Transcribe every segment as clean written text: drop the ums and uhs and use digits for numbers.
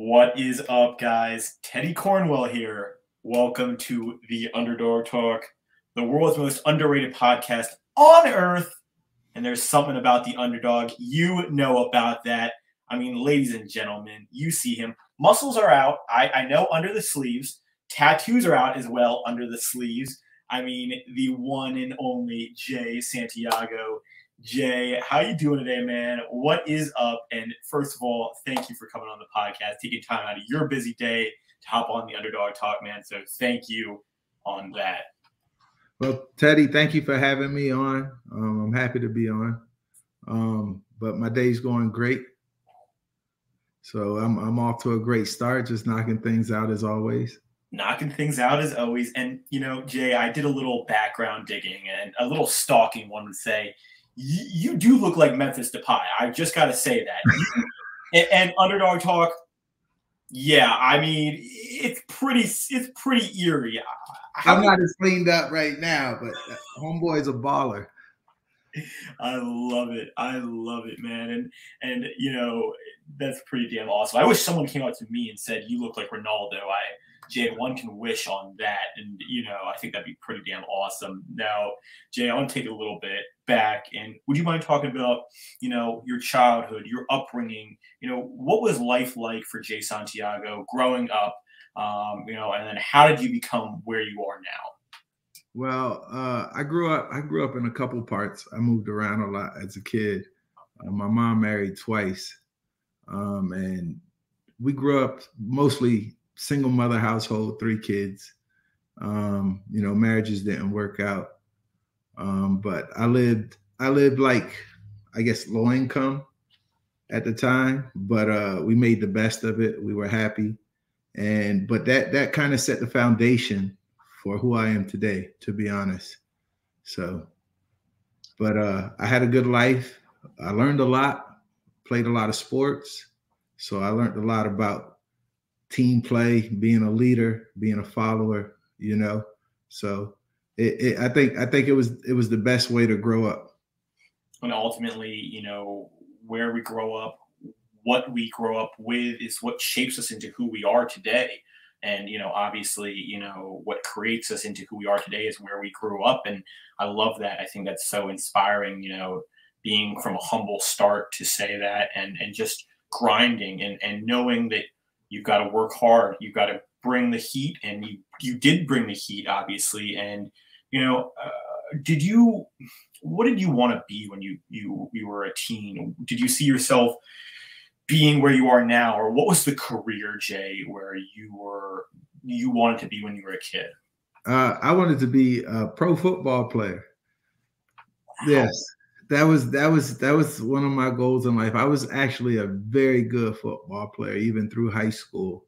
What is up, guys? Teddy Cornwell here. Welcome to the Underdog Talk, the world's most underrated podcast on earth. And there's something about the underdog. You know about that. I mean, ladies and gentlemen, you see him. Muscles are out. I know under the sleeves. Tattoos are out as well under the sleeves. I mean, the one and only Jay Santiago. Jay, how you doing today, man? What is up? And first of all, thank you for coming on the podcast, taking time out of your busy day to hop on the Underdog Talk, man. So thank you on that. Well, Teddy, thank you for having me on. I'm happy to be on. But my day's going great. So I'm off to a great start, just knocking things out as always. Knocking things out as always. And, you know, Jay, I did a little background digging and a little stalking, one would say. You do look like Memphis Depay. I just got to say that. and Underdog Talk, yeah, I mean, it's pretty eerie. I'm not as cleaned up right now, but homeboy's a baller. I love it, man. And you know, that's pretty damn awesome. I wish someone came up to me and said, "You look like Ronaldo." Jay, one can wish on that. And, you know, I think that'd be pretty damn awesome. Now, Jay, I want to take it a little bit back. And would you mind talking about, you know, your childhood, your upbringing? You know, what was life like for Jay Santiago growing up? You know, and then how did you become where you are now? Well, I grew up in a couple parts. I moved around a lot as a kid. My mom married twice. And we grew up mostly single mother household, 3 kids. You know, marriages didn't work out. But I lived like, I guess, low income at the time, but we made the best of it. We were happy. But that kind of set the foundation for who I am today, to be honest. So, but I had a good life. I learned a lot, played a lot of sports. So I learned a lot about team play, being a leader, being a follower, you know. So I think it was the best way to grow up. And ultimately, you know, where we grow up, what we grow up with is what shapes us into who we are today. And, you know, obviously, you know, what creates us into who we are today is where we grew up. And I love that. I think that's so inspiring, you know, being from a humble start to say that and just grinding and knowing that you've got to work hard. You've got to bring the heat, and you did bring the heat, obviously. And, you know, what did you want to be when you were a teen? Did you see yourself being where you are now, or what was the career, Jay, where you wanted to be when you were a kid? I wanted to be a pro football player. Wow. Yes. That was one of my goals in life. I was actually a very good football player, even through high school.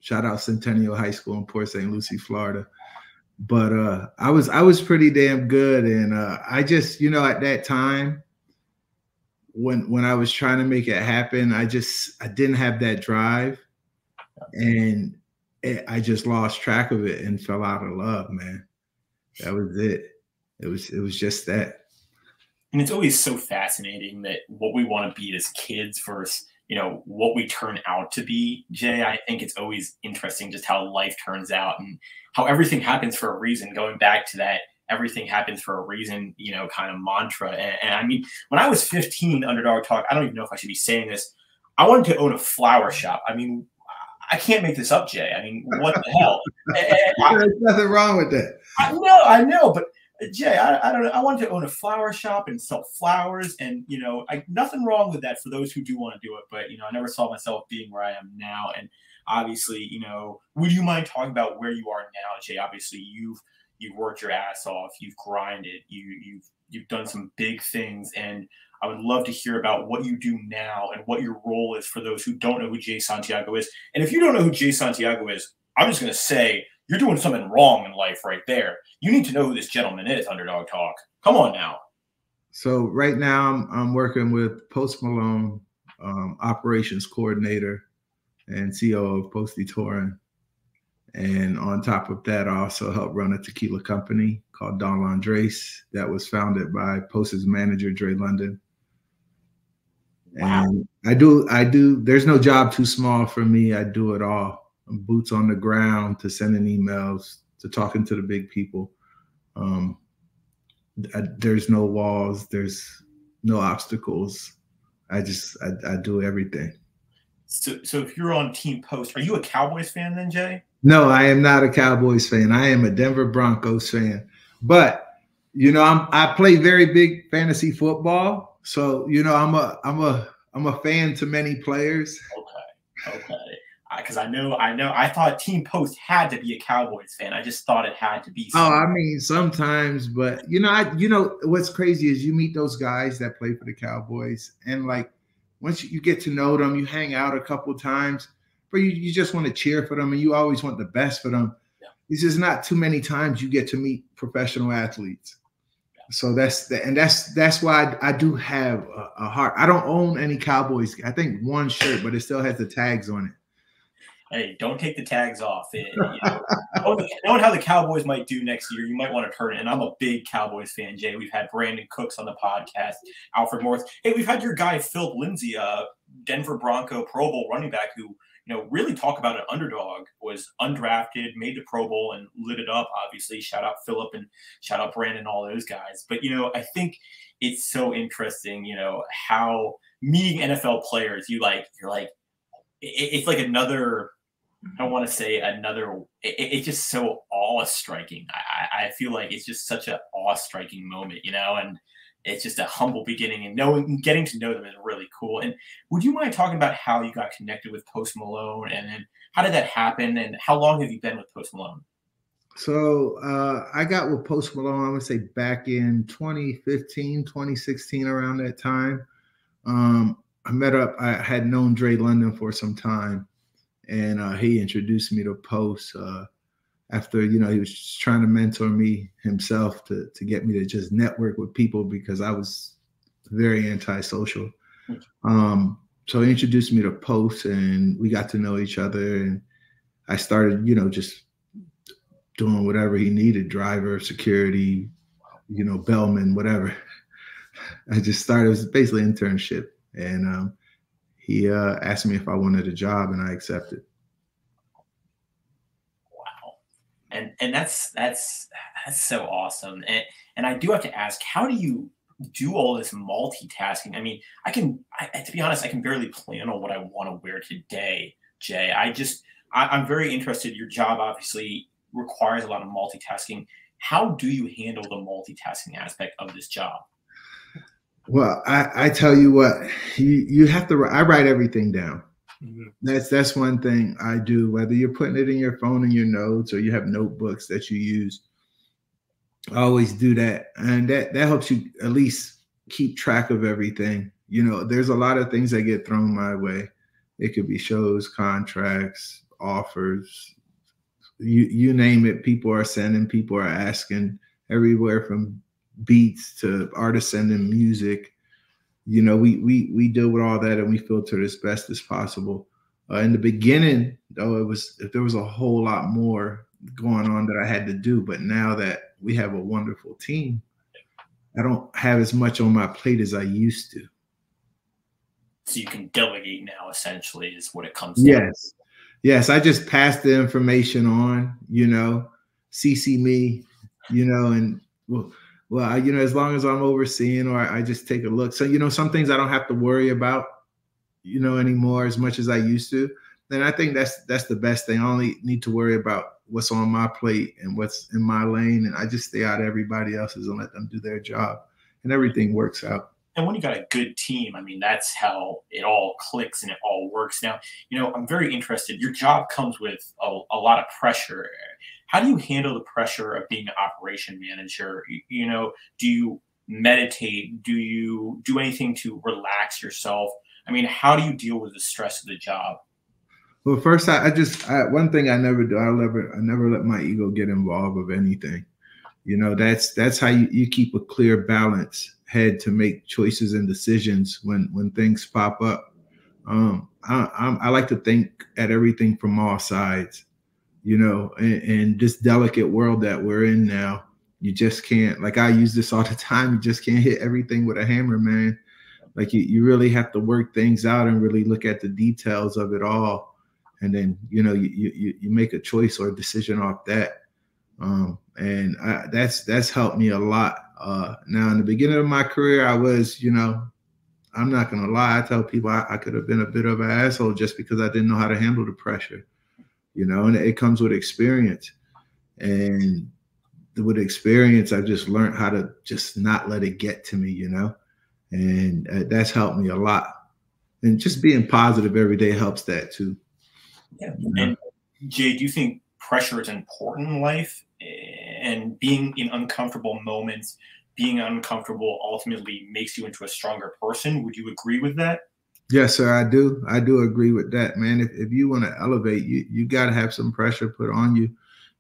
Shout out Centennial High School in Port St. Lucie, Florida. But I was pretty damn good. And I just, you know, at that time, when I was trying to make it happen, I didn't have that drive. And I just lost track of it and fell out of love, man. That was it. It was just that. And it's always so fascinating that what we want to be as kids versus, you know, what we turn out to be, Jay. I think it's always interesting just how life turns out and how everything happens for a reason, going back to that everything happens for a reason, you know, kind of mantra. And I mean, when I was 15, Underdog Talk, I don't even know if I should be saying this, I wanted to own a flower shop. I mean, I can't make this up, Jay. I mean, what the hell? There's nothing wrong with that. I know, but Jay, I don't know. I wanted to own a flower shop and sell flowers, and you know, nothing wrong with that for those who do want to do it. But you know, I never saw myself being where I am now. And obviously, you know, would you mind talking about where you are now, Jay? Obviously, you've worked your ass off, you've grinded, you've done some big things, and I would love to hear about what you do now and what your role is for those who don't know who Jay Santiago is. And if you don't know who Jay Santiago is, I'm just going to say, you're doing something wrong in life right there. You need to know who this gentleman is, Underdog Talk. Come on now. So right now I'm working with Post Malone, operations coordinator and CEO of Posty Touring. And on top of that, I also help run a tequila company called Don Landres that was founded by Post's manager, Dre London. Wow. And I do. There's no job too small for me. I do it all. Boots on the ground to sending emails to talking to the big people. Um, there's no walls. There's no obstacles. I do everything. So if you're on Team Post, are you a Cowboys fan then, Jay? No, I am not a Cowboys fan. I am a Denver Broncos fan. But I play very big fantasy football. So I'm a fan to many players. Okay. Because I thought Team Post had to be a Cowboys fan. I just thought it had to be. I mean, sometimes, but what's crazy is you meet those guys that play for the Cowboys, and like once you get to know them, you hang out a couple times, but you just want to cheer for them, and you always want the best for them. Yeah. It's just not too many times you get to meet professional athletes. Yeah. So that's why I do have a heart. I don't own any Cowboys. I think one shirt, but it still has the tags on it. Hey, don't take the tags off. Knowing how the Cowboys might do next year, you might want to turn it. And I'm a big Cowboys fan, Jay. We've had Brandon Cooks on the podcast, Alfred Morris. Hey, we've had your guy, Philip Lindsay, Denver Bronco Pro Bowl running back who, really talk about an underdog, was undrafted, made the Pro Bowl and lit it up, obviously. Shout out Philip and shout out Brandon, all those guys. But, I think it's so interesting, how meeting NFL players, you're like, it's like another, I don't want to say another, it's just so awe-striking. I feel like it's just such an awe-striking moment, and it's just a humble beginning, and getting to know them is really cool. And would you mind talking about how you got connected with Post Malone, and then how did that happen, and how long have you been with Post Malone? So I got with Post Malone, I would say back in 2015, 2016, around that time. I had known Dre London for some time, and he introduced me to Post after, he was trying to mentor me himself to get me to just network with people because I was very antisocial. So he introduced me to Post, and we got to know each other, and I started, just doing whatever he needed, driver, security, bellman, whatever. I just started, it was basically an internship. And he asked me if I wanted a job, and I accepted. Wow, and that's so awesome. And I do have to ask, how do you do all this multitasking? I mean, to be honest, I can barely plan on what I want to wear today, Jay. I'm very interested. Your job obviously requires a lot of multitasking. How do you handle the multitasking aspect of this job? Well, I tell you what, you have to. I write everything down. Mm-hmm. That's one thing I do. Whether you're putting it in your phone in your notes or you have notebooks that you use, I always do that, and that helps you at least keep track of everything. There's a lot of things that get thrown my way. It could be shows, contracts, offers, you name it. People are sending, people are asking, everywhere from beats to artists sending music. We deal with all that, and we filter as best as possible. In the beginning, though, there was a whole lot more going on that I had to do. But now that we have a wonderful team, I don't have as much on my plate as I used to. So you can delegate now, essentially, is what it comes to. Yes. I just pass the information on, CC me, and well, as long as I'm overseeing, or I just take a look. So, some things I don't have to worry about, anymore as much as I used to. Then I think that's the best thing. I only need to worry about what's on my plate and what's in my lane. And I just stay out of everybody else's and let them do their job, and everything works out. And when you got a good team, I mean, that's how it all clicks and it all works. Now, I'm very interested. Your job comes with a lot of pressure. How do you handle the pressure of being an operation manager? Do you meditate? Do you do anything to relax yourself? I mean, how do you deal with the stress of the job? Well, first, one thing I never do. I never let my ego get involved with anything. That's how you keep a clear, balanced head to make choices and decisions when things pop up. I like to think at everything from all sides. In this delicate world that we're in now, you just can't, like I use this all the time, you just can't hit everything with a hammer, man. Like you really have to work things out and really look at the details of it all. And then, you make a choice or a decision off that. And that's helped me a lot. Now in the beginning of my career, I was, I'm not going to lie. I tell people I could have been a bit of an asshole just because I didn't know how to handle the pressure, and it comes with experience. And with experience, I just learned how to just not let it get to me, and that's helped me a lot. And just being positive every day helps that too. Yeah. And Jay, do you think pressure is important in life, and being in uncomfortable moments, being uncomfortable ultimately makes you into a stronger person? Would you agree with that? Yes, sir. I do. I do agree with that, man. If you want to elevate, you got to have some pressure put on you.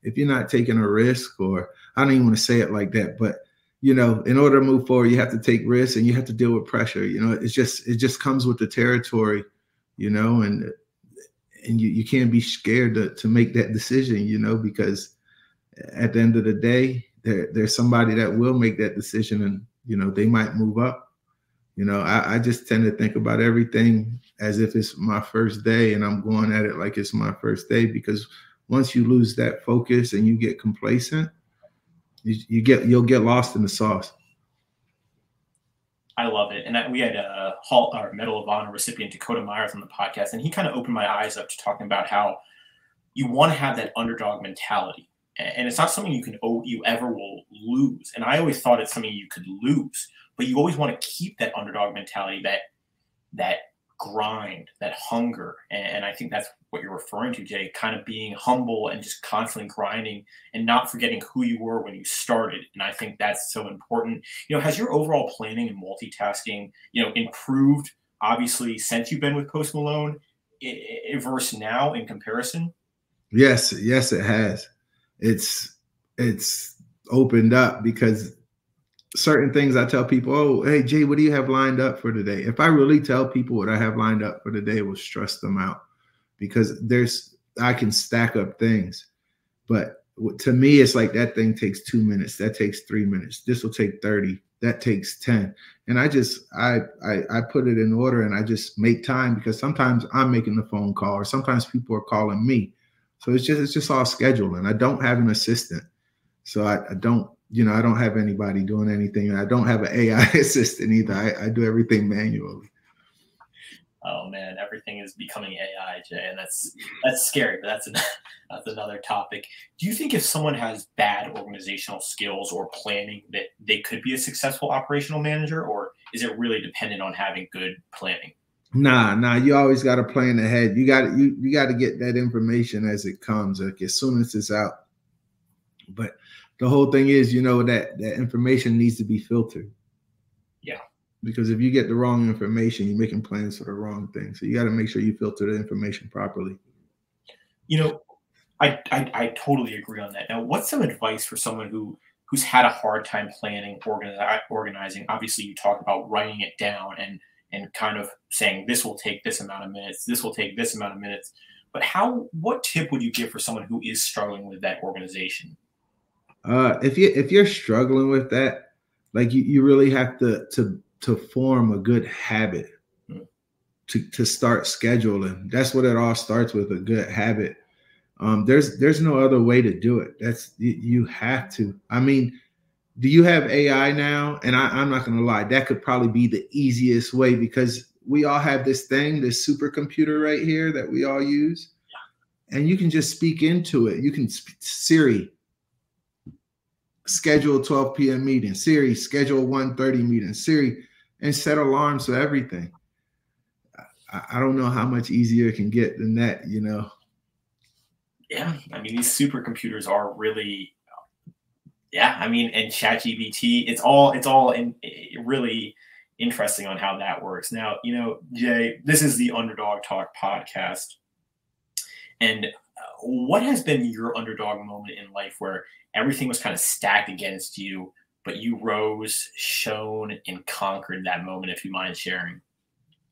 If you're not taking a risk, or I don't even want to say it like that, but in order to move forward, you have to take risks and you have to deal with pressure. It just comes with the territory, and you can't be scared to make that decision, because at the end of the day, there's somebody that will make that decision, and they might move up. I just tend to think about everything as if it's my first day, and I'm going at it like it's my first day, because once you lose that focus and you get complacent, you'll get lost in the sauce. I love it. And we had a Medal of Honor recipient, Dakota Myers, on the podcast, and he kind of opened my eyes up to talking about how you want to have that underdog mentality. And it's not something you ever will lose. And I always thought it's something you could lose, but you always want to keep that underdog mentality, that grind, that hunger. And I think that's what you're referring to, Jay, kind of being humble and just constantly grinding and not forgetting who you were when you started. And I think that's so important. Has your overall planning and multitasking, improved, obviously, since you've been with Post Malone versus now in comparison? Yes, it has. It's opened up, because certain things I tell people, oh, hey, Jay, what do you have lined up for today? If I really tell people what I have lined up for today, it will stress them out, because I can stack up things. But to me, it's like that thing takes 2 minutes. That takes 3 minutes. This will take 30. That takes 10. And I put it in order, and I just make time, because sometimes I'm making the phone call, or sometimes people are calling me. So it's just all scheduling. I don't have an assistant. So I don't have anybody doing anything. And I don't have an AI assistant either. I do everything manually. Oh man, everything is becoming AI, Jay, and that's scary, but that's another topic. Do you think if someone has bad organizational skills or planning, that they could be a successful operational manager, or is it really dependent on having good planning? Nah. You always got to plan ahead. You got to get that information as it comes, like as soon as it's out. But the whole thing is, that information needs to be filtered. Yeah. Because if you get the wrong information, you're making plans for the wrong thing. So you got to make sure you filter the information properly. I totally agree on that. Now, what's some advice for someone who's had a hard time planning, organizing? Obviously, you talk about writing it down and kind of saying this will take this amount of minutes, this will take this amount of minutes. But what tip would you give for someone who is struggling with that organization? If you're struggling with that, like you really have to form a good habit to start scheduling. That's what it all starts with, a good habit. There's no other way to do it. You have to. I mean, do you have AI now? And I'm not going to lie, that could probably be the easiest way, because we all have this supercomputer right here that we all use. And you can just speak into it. You can Siri, schedule a 12 p.m. meeting. Siri, schedule a 1:30 meeting. Siri, and set alarms for everything. I don't know how much easier it can get than that, Yeah, I mean, these supercomputers are really, and ChatGPT, it's all really interesting on how that works. Now, Jay, this is the Underdog Talk podcast. And what has been your underdog moment in life where everything was kind of stacked against you, but you rose, shone, and conquered that moment, if you mind sharing?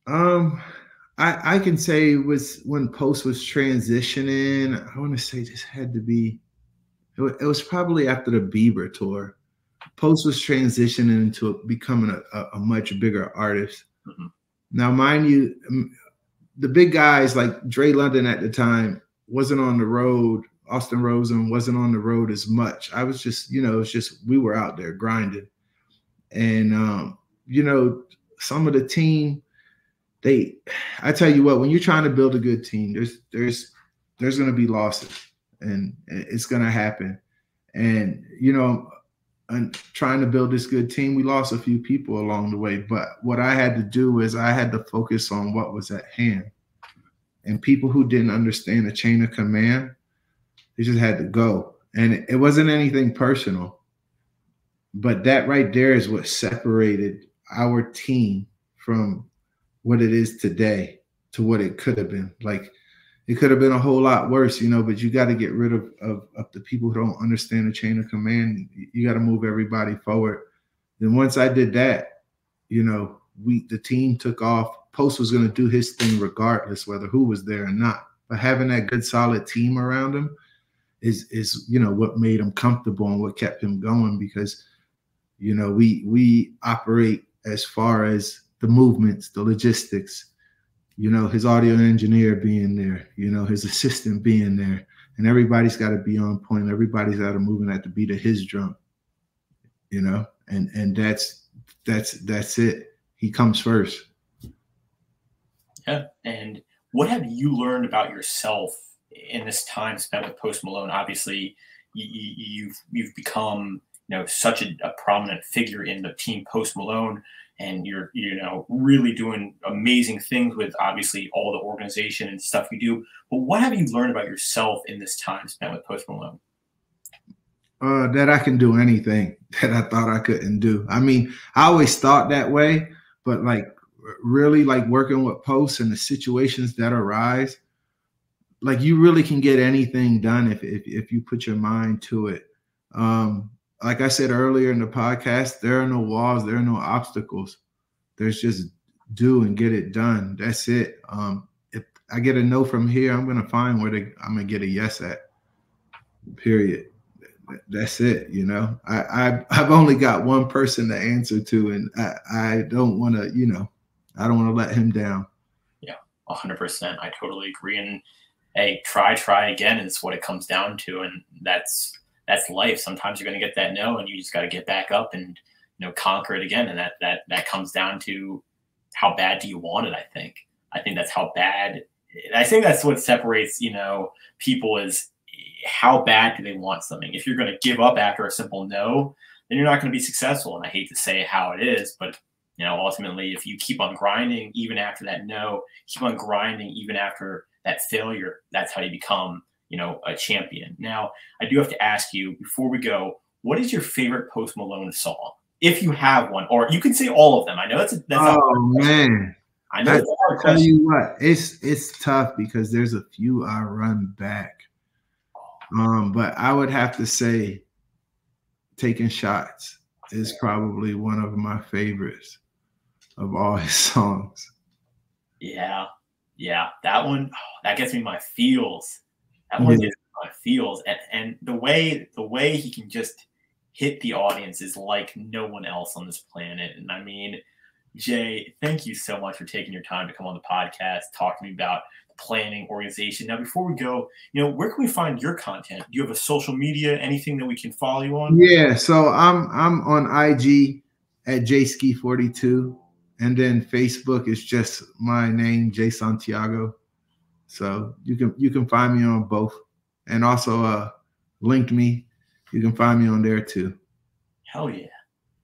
I can say it was when Post was transitioning. I want to say this had to be, it was probably after the Bieber tour. Post was transitioning into becoming a much bigger artist. Now, mind you, the big guys like Dre London at the time wasn't on the road. Austin Rosen wasn't on the road as much. I was just, it's just we were out there grinding. And, some of the team, I tell you what, when you're trying to build a good team, there's going to be losses and it's going to happen. And, and trying to build this good team, we lost a few people along the way. But what I had to do is I had to focus on what was at hand. And people who didn't understand the chain of command, they just had to go. And it wasn't anything personal. But that right there is what separated our team from what it is today to what it could have been. Like, it could have been a whole lot worse, but you got to get rid of the people who don't understand the chain of command. You got to move everybody forward. Then once I did that, the team took off. Post was going to do his thing regardless whether who was there or not. But having that good, solid team around him is what made him comfortable and what kept him going, because we operate as far as the movements, the logistics, his audio engineer being there, his assistant being there, and everybody's got to be on point. Everybody's got to move at the beat of his drum, and that's it. He comes first. Yeah. And what have you learned about yourself in this time spent with Post Malone? Obviously, you've become such a prominent figure in the team Post Malone, and you're really doing amazing things with obviously all the organization and stuff you do. But what have you learned about yourself in this time spent with Post Malone? That I can do anything that I thought I couldn't do. I mean, I always thought that way, but really working with Post and the situations that arise, you really can get anything done if you put your mind to it. Like I said earlier in the podcast, there are no walls, there are no obstacles. There's just do and get it done. That's it. If I get a no from here, I'm going to find where I'm going to get a yes at. Period. That's it. I've only got one person to answer to, and I don't want to, I don't want to let him down. Yeah, 100%. I totally agree. And hey, try again is what it comes down to. And that's life. Sometimes you're going to get that no, and you just got to get back up and, conquer it again. And that comes down to how bad do you want it? I think that's how bad. I think that's what separates, people is how bad do they want something. If you're going to give up after a simple no, then you're not going to be successful. And I hate to say how it is, but ultimately, if you keep on grinding, even after that no, keep on grinding, even after that failure, that's how you become, a champion. Now, I do have to ask you before we go, what is your favorite Post Malone song? If you have one, or you can say all of them. I know that's man. I know it's a hard tell question. you what, it's tough because there's a few I run back. But I would have to say Taking Shots is probably one of my favorites of all his songs. Yeah. That one, that gets me my feels. That one gets me my feels. And the way he can just hit the audience is like no one else on this planet. And I mean, Jay, thank you so much for taking your time to come on the podcast, talk to me about planning, organization. Now, before we go, where can we find your content? Do you have a social media, anything that we can follow you on? Yeah, so I'm on IG at jski42, and then Facebook is just my name, Jay Santiago. So you can find me on both, and also link me. You can find me on there too. Hell yeah.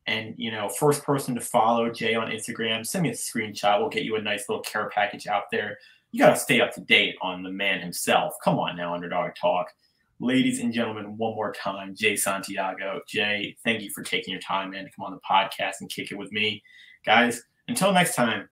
And, first person to follow Jay on Instagram, send me a screenshot. We'll get you a nice little care package out there. You got to stay up to date on the man himself. Come on now, Underdog Talk. Ladies and gentlemen, one more time, Jay Santiago. Jay, thank you for taking your time, man, to come on the podcast and kick it with me. Guys, until next time.